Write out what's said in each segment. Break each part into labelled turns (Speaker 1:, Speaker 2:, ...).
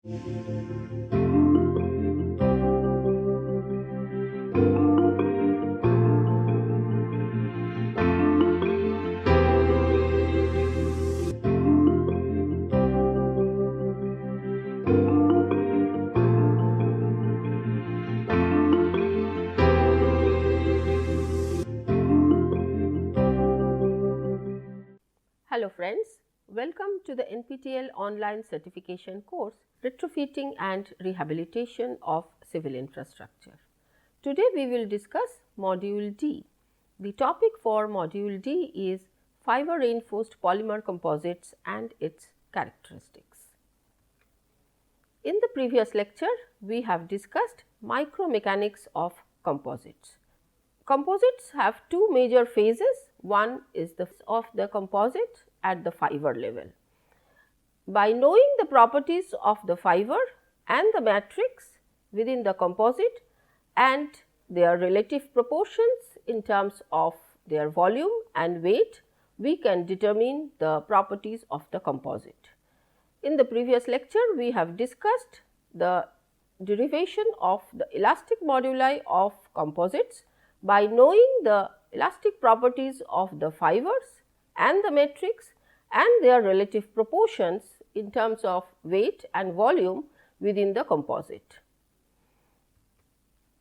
Speaker 1: Hello friends, welcome to the NPTEL online certification course Retrofitting and Rehabilitation of Civil Infrastructure. Today we will discuss Module D. The topic for Module D is fiber reinforced polymer composites and its characteristics. In the previous lecture, we have discussed micromechanics of composites. Composites have two major phases. One is of the composite at the fiber level. By knowing the properties of the fiber and the matrix within the composite and their relative proportions in terms of their volume and weight, we can determine the properties of the composite. In the previous lecture, we have discussed the derivation of the elastic moduli of composites by knowing the elastic properties of the fibers and the matrix and their relative proportions in terms of weight and volume within the composite.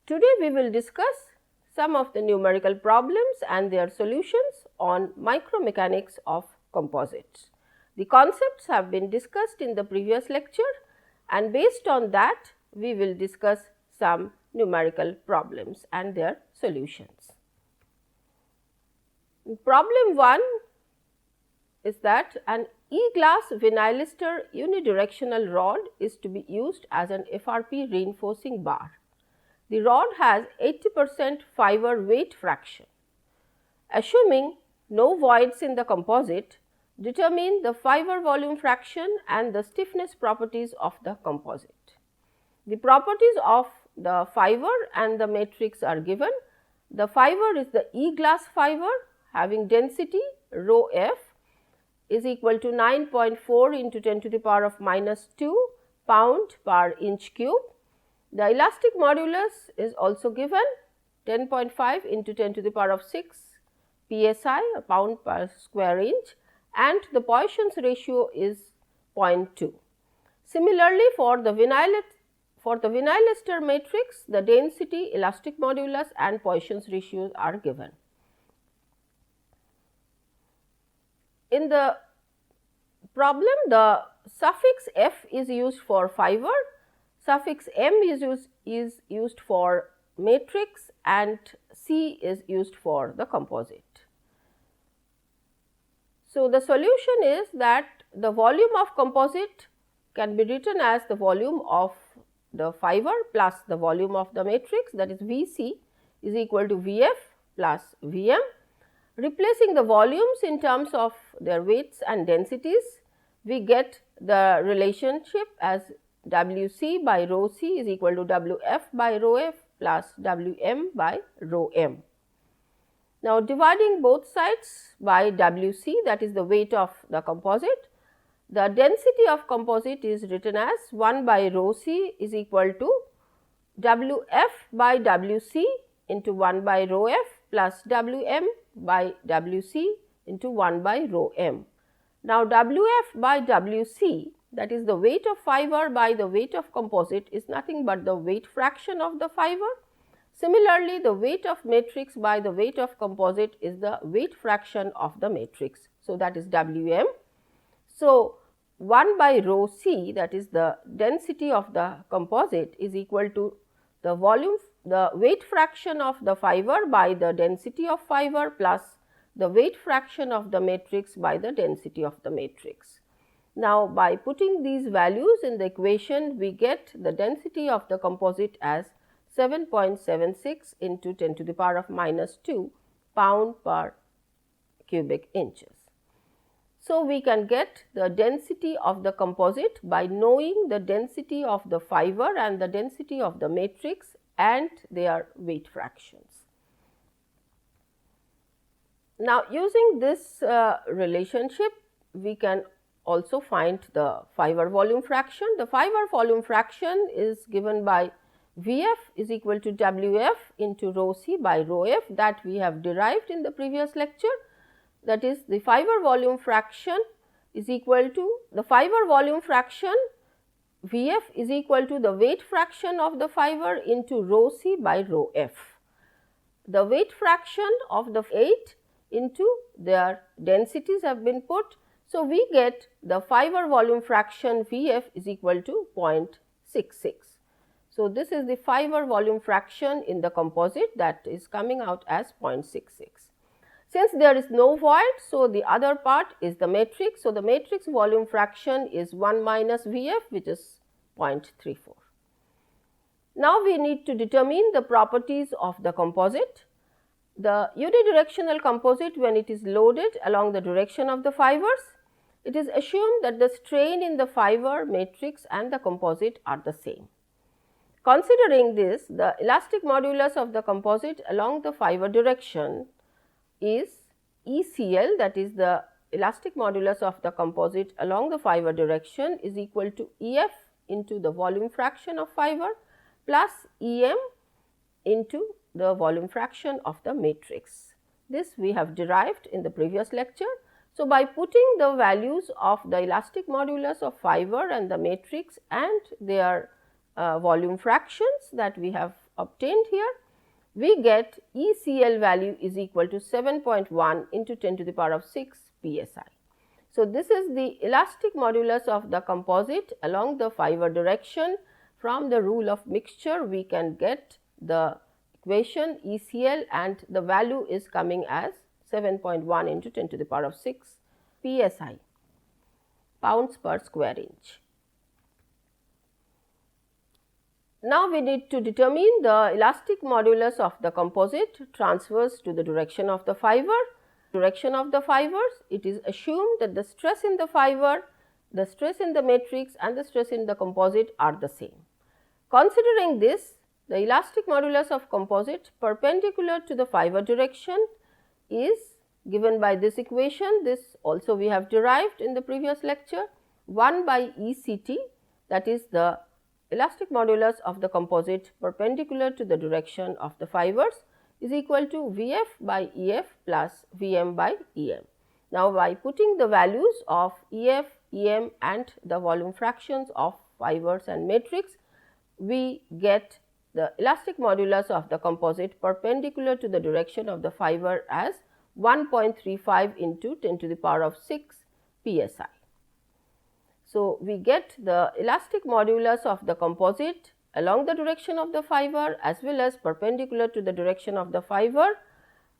Speaker 1: Today we will discuss some of the numerical problems and their solutions on micromechanics of composites. The concepts have been discussed in the previous lecture, and based on that we will discuss some numerical problems and their solutions. Problem 1 is that an E-glass vinyl ester unidirectional rod is to be used as an FRP reinforcing bar. The rod has 80% fiber weight fraction. Assuming no voids in the composite, determine the fiber volume fraction and the stiffness properties of the composite. The properties of the fiber and the matrix are given. The fiber is the E-glass fiber having density rho f is equal to 9.4 into 10 to the power of minus 2 pound per inch cube. The elastic modulus is also given 10.5 into 10 to the power of 6 psi or pound per square inch, and the Poisson's ratio is 0.2. Similarly, for the vinyl ester matrix, the density, elastic modulus and Poisson's ratios are given. In the problem, the suffix f is used for fiber, suffix m is used for matrix, and c is used for the composite. So, the solution is that the volume of composite can be written as the volume of the fiber plus the volume of the matrix, that is Vc is equal to Vf plus Vm. Replacing the volumes in terms of their weights and densities, we get the relationship as Wc by rho c is equal to Wf by rho f plus Wm by rho m. Now, dividing both sides by Wc, that is the weight of the composite, the density of composite is written as 1 by rho c is equal to Wf by Wc into 1 by rho f plus Wm by Wc into 1 by rho m. Now, Wf by Wc, that is the weight of fiber by the weight of composite, is nothing but the weight fraction of the fiber. Similarly, the weight of matrix by the weight of composite is the weight fraction of the matrix. So, that is Wm. So, 1 by rho c, that is the density of the composite, is equal to the volume, the weight fraction of the fiber by the density of fiber plus the weight fraction of the matrix by the density of the matrix. Now, by putting these values in the equation, we get the density of the composite as 7.76 into 10 to the power of minus 2 pound per cubic inches. So, we can get the density of the composite by knowing the density of the fiber and the density of the matrix and their weight fractions. Now, using this relationship, we can also find the fiber volume fraction. The fiber volume fraction is given by Vf is equal to Wf into rho c by rho f, that we have derived in the previous lecture. That is, the fiber volume fraction is equal to the fiber volume fraction Vf is equal to the weight fraction of the fiber into rho c by rho f. The weight fraction of the 8 into their densities have been put. So, we get the fiber volume fraction Vf is equal to 0.66. So, this is the fiber volume fraction in the composite, that is coming out as 0.66. Since there is no void, so the other part is the matrix. So, the matrix volume fraction is 1 minus Vf, which is 0.34. Now, we need to determine the properties of the composite. The unidirectional composite, when it is loaded along the direction of the fibers, it is assumed that the strain in the fiber, matrix and the composite are the same. Considering this, the elastic modulus of the composite along the fiber direction is ECL, that is, the elastic modulus of the composite along the fiber direction is equal to EF into the volume fraction of fiber plus EM into the volume fraction of the matrix. This we have derived in the previous lecture. So, by putting the values of the elastic modulus of fiber and the matrix and their volume fractions that we have obtained here, we get ECL value is equal to 7.1 into 10 to the power of 6 psi. So, this is the elastic modulus of the composite along the fiber direction. From the rule of mixture, we can get the equation ECL, and the value is coming as 7.1 into 10 to the power of 6 psi, pounds per square inch. Now, we need to determine the elastic modulus of the composite transverse to the direction of the fiber. Direction of the fibers, it is assumed that the stress in the fiber, the stress in the matrix and the stress in the composite are the same. Considering this, the elastic modulus of composite perpendicular to the fiber direction is given by this equation. This also we have derived in the previous lecture, 1 by ECT, that is the elastic modulus of the composite perpendicular to the direction of the fibers, is equal to Vf by Ef plus Vm by Em. Now, by putting the values of Ef, Em and the volume fractions of fibers and matrix, we get the elastic modulus of the composite perpendicular to the direction of the fiber as 1.35 into 10 to the power of 6 psi. So, we get the elastic modulus of the composite along the direction of the fiber as well as perpendicular to the direction of the fiber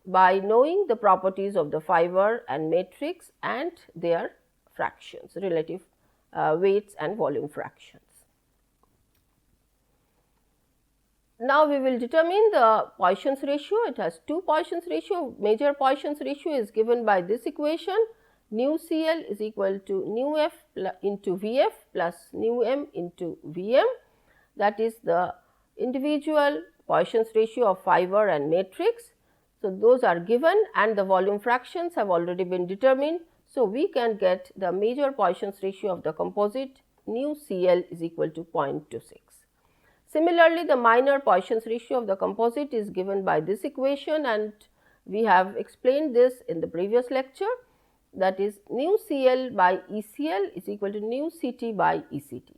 Speaker 1: by knowing the properties of the fiber and matrix and their fractions, relative weights and volume fractions. Now, we will determine the Poisson's ratio. It has two Poisson's ratio. Major Poisson's ratio is given by this equation, nu CL is equal to nu F into Vf plus nu M into Vm, that is the individual Poisson's ratio of fiber and matrix. So, those are given and the volume fractions have already been determined. So, we can get the major Poisson's ratio of the composite nu CL is equal to 0.26. Similarly, the minor Poisson's ratio of the composite is given by this equation, and we have explained this in the previous lecture, that is nu CL by ECL is equal to nu CT by ECT.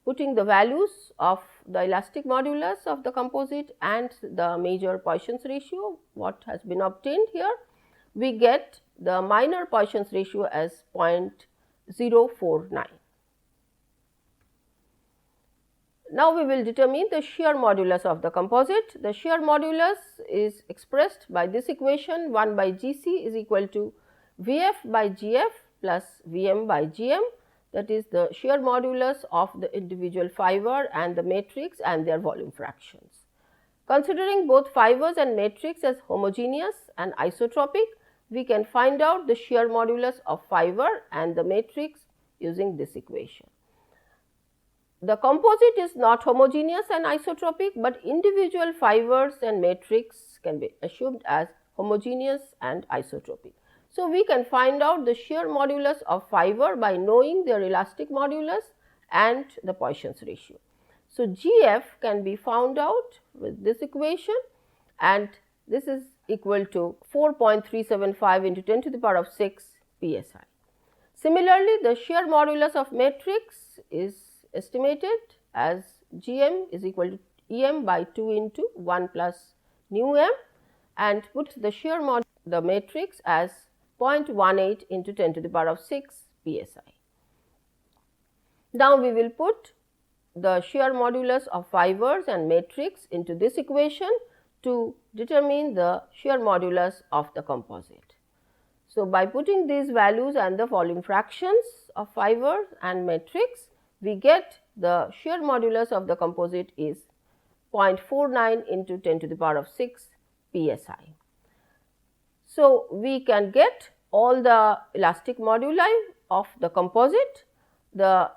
Speaker 1: Putting the values of the elastic modulus of the composite and the major Poisson's ratio, what has been obtained here, we get the minor Poisson's ratio as 0.049. Now, we will determine the shear modulus of the composite. The shear modulus is expressed by this equation, 1 by Gc is equal to Vf by Gf plus Vm by Gm, that is the shear modulus of the individual fiber and the matrix and their volume fractions. Considering both fibers and matrix as homogeneous and isotropic, we can find out the shear modulus of fiber and the matrix using this equation. The composite is not homogeneous and isotropic, but individual fibers and matrix can be assumed as homogeneous and isotropic. So, we can find out the shear modulus of fiber by knowing their elastic modulus and the Poisson's ratio. So, GF can be found out with this equation, and this is equal to 4.375 into 10 to the power of 6 psi. Similarly, the shear modulus of matrix is estimated as GM is equal to EM by 2 into 1 plus nu m, and put the shear modulus of the matrix as 0.18 into 10 to the power of 6 psi. Now, we will put the shear modulus of fibers and matrix into this equation to determine the shear modulus of the composite. So, by putting these values and the volume fractions of fibers and matrix, we get the shear modulus of the composite is 0.49 into 10 to the power of 6 psi. So, we can get all the elastic moduli of the composite, the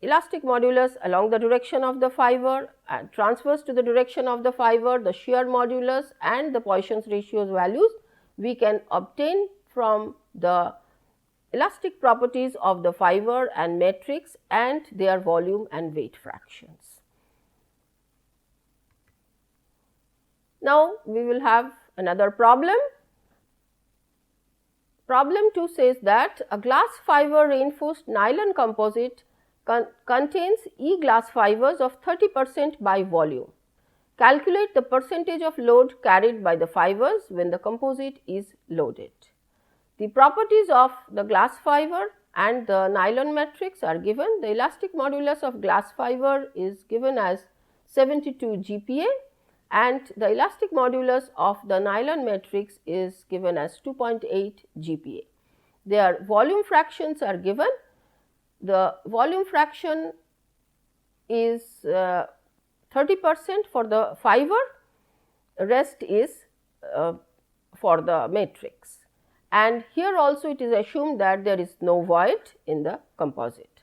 Speaker 1: elastic modulus along the direction of the fiber and transverse to the direction of the fiber, the shear modulus and the Poisson's ratios values we can obtain from the elastic properties of the fiber and matrix and their volume and weight fractions. Now, we will have another problem. Problem 2 says that a glass fiber reinforced nylon composite contains E-glass fibers of 30% by volume. Calculate the percentage of load carried by the fibers when the composite is loaded. The properties of the glass fiber and the nylon matrix are given. The elastic modulus of glass fiber is given as 72 GPa and the elastic modulus of the nylon matrix is given as 2.8 GPa. Their volume fractions are given. The volume fraction is 30% for the fiber, rest is for the matrix, and here also it is assumed that there is no void in the composite.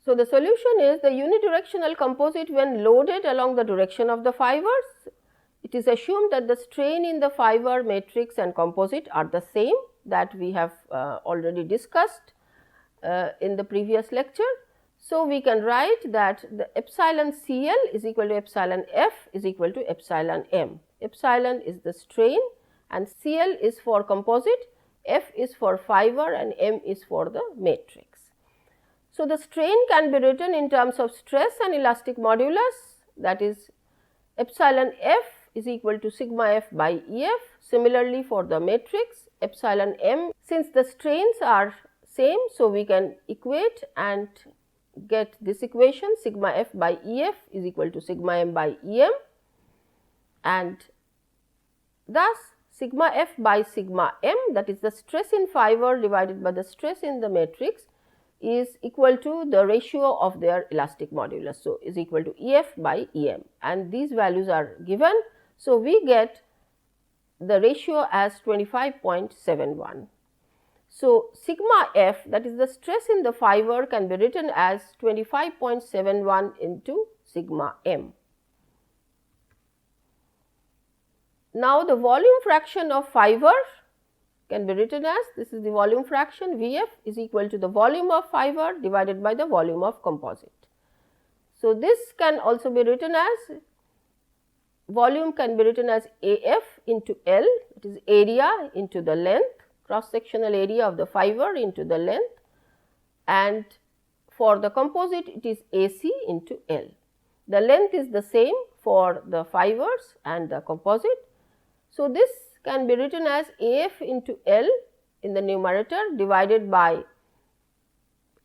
Speaker 1: So, the solution is the unidirectional composite when loaded along the direction of the fibers. It is assumed that the strain in the fiber, matrix and composite are the same that we have already discussed in the previous lecture. So, we can write that the epsilon CL is equal to epsilon F is equal to epsilon M. Epsilon is the strain and CL is for composite, F is for fiber and M is for the matrix. So, the strain can be written in terms of stress and elastic modulus, that is epsilon F is equal to sigma F by EF. Similarly, for the matrix epsilon M, since the strains are same, so we can equate and get this equation sigma F by EF is equal to sigma M by EM, and thus sigma F by sigma M, that is the stress in fiber divided by the stress in the matrix, is equal to the ratio of their elastic modulus. So, is equal to EF by EM, and these values are given. So, we get the ratio as 25.71. So, sigma F, that is the stress in the fiber, can be written as 25.71 into sigma M. Now, the volume fraction of fiber can be written as, this is the volume fraction, Vf is equal to the volume of fiber divided by the volume of composite. So, this can also be written as, volume can be written as Af into L, it is area into the length, cross sectional area of the fiber into the length, and for the composite it is AC into L. The length is the same for the fibers and the composite. So, this can be written as AF into L in the numerator divided by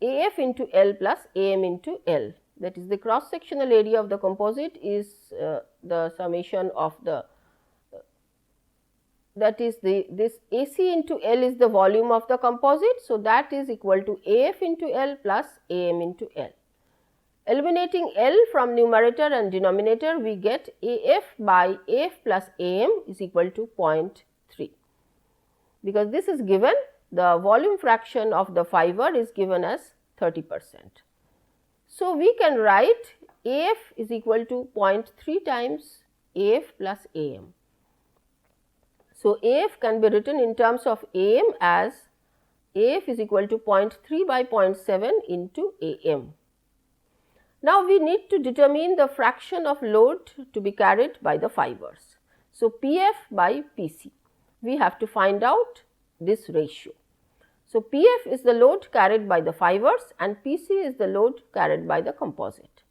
Speaker 1: AF into L plus AM into L, that is the cross sectional area of the composite is the summation of the, that is this AC into L is the volume of the composite. So, that is equal to AF into L plus AM into L. Eliminating L from numerator and denominator, we get AF by AF plus AM is equal to 0.3, because this is given, the volume fraction of the fiber is given as 30%. So, we can write AF is equal to 0.3 times AF plus AM. So, AF can be written in terms of AM as AF is equal to 0.3 by 0.7 into AM. Now, we need to determine the fraction of load to be carried by the fibers. So, PF by PC, we have to find out this ratio. So, PF is the load carried by the fibers and PC is the load carried by the composite.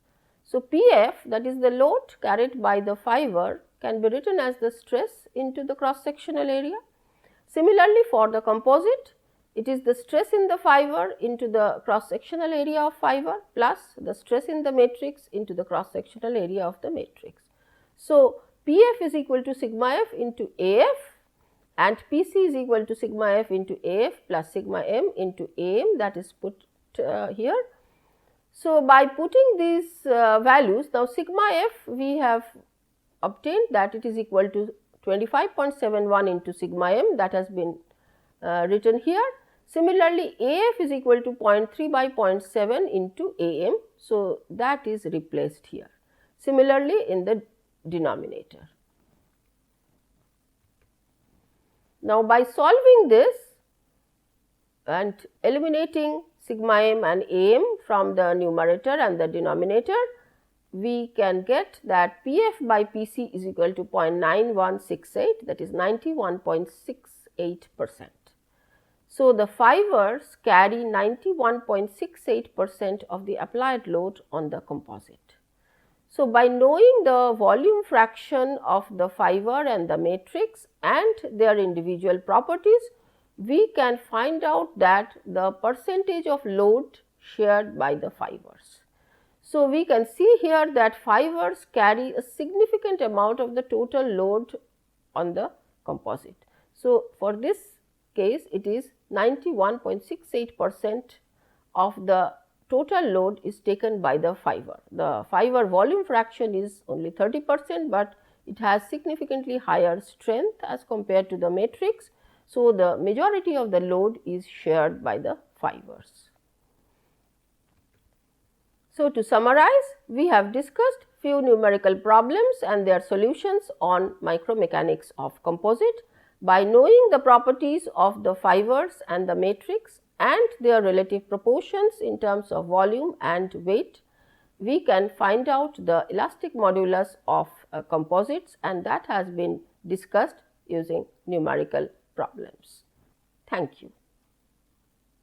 Speaker 1: So, PF, that is the load carried by the fiber, can be written as the stress into the cross sectional area. Similarly, for the composite, it is the stress in the fiber into the cross sectional area of fiber plus the stress in the matrix into the cross sectional area of the matrix. So, PF is equal to sigma F into AF and PC is equal to sigma F into AF plus sigma M into AM, that is put here. So, by putting these values, now sigma F we have obtained that it is equal to 25.71 into sigma M, that has been written here. Similarly, AF is equal to 0.3 by 0.7 into AM. So, that is replaced here. Similarly, in the denominator. Now, by solving this and eliminating sigma M and AM from the numerator and the denominator, we can get that PF by PC is equal to 0.9168, that is 91.68%. So, the fibers carry 91.68% of the applied load on the composite. So, by knowing the volume fraction of the fiber and the matrix and their individual properties, we can find out that the percentage of load shared by the fibers. So, we can see here that fibers carry a significant amount of the total load on the composite. So, for this case it is 91.68% of the total load is taken by the fiber. The fiber volume fraction is only 30%, but it has significantly higher strength as compared to the matrix. So, the majority of the load is shared by the fibers. So, to summarize, we have discussed few numerical problems and their solutions on micromechanics of composite. By knowing the properties of the fibers and the matrix and their relative proportions in terms of volume and weight, we can find out the elastic modulus of composites, and that has been discussed using numerical problems. Thank you.